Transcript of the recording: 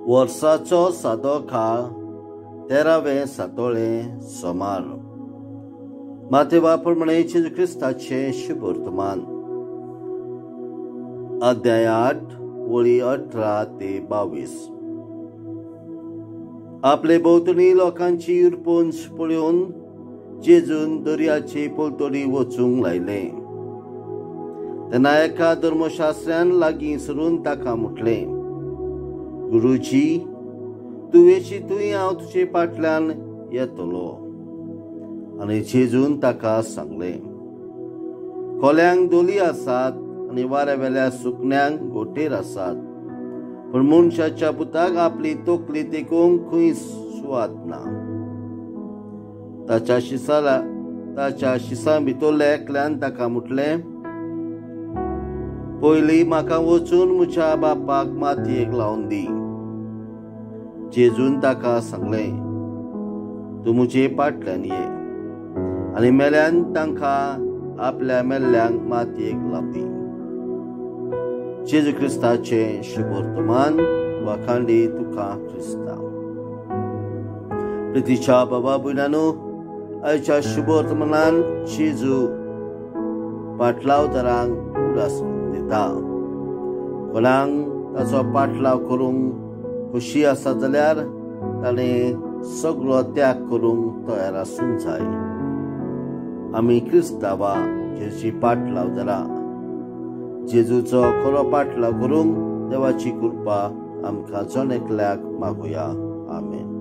वर्साचो सादो काळ 13वें सातोळें सोमार. माथेवा प्रमाणे जेजू क्रिस्ताचे शुभ वर्तमान. अध्याय 8 वळी 18 ते 22. आपले भोंवतणी लोकांची उरपोंच पळोवन जेजून दर्याचे पलतडी वचूंक लायले. तेन्ना एका धर्मशास्त्र्यान लागीं सरून ताका म्हटलें, गुरुजी, तूं वेशीतूय हांव तुजे फाटल्यान येतलो. आनी जेजून ताका सांगलें, कोल्यांक दोली आसात आनी वाऱ्यावेल्या सुकण्यांक गोटेर आसात, पूण मनशाच्या पुताक आपली तकली तेकोवंक खंय सुवात ना. ताच्या शिसा भितरल्या एकल्यान ताका म्हटलें, पयलीं म्हाका वचून म्हज्या बापाक मातयेक लावन दी. जेजून ताका सांगलें, तूं म्हजे फाटल्यान ये. आनी मेल्यान तांकां आपल्या मेल्ल्यांक मातयेक लावन दी. जेजू क्रिस्ताचे शुभ वर्तमान. वाखांडी तुका क्रिस्ता. प्रितीच्या बाबा भयणांनो, आयच्या शुभ वर्तमानान जेजू पाटलावदारांक उलास दिता. कोणाक ताचो पाटलाव करूंक खुशी आसा जाल्यार ताणें सगळो त्याग करूंक तयार आसूंक जाय. आमी क्रिस्तांवां जेजूची पाटलावदारां. जेजूचो खरो पाटलाव करूंक देवाची कृपा आमकां जण एकल्याक मागुया. आमेन.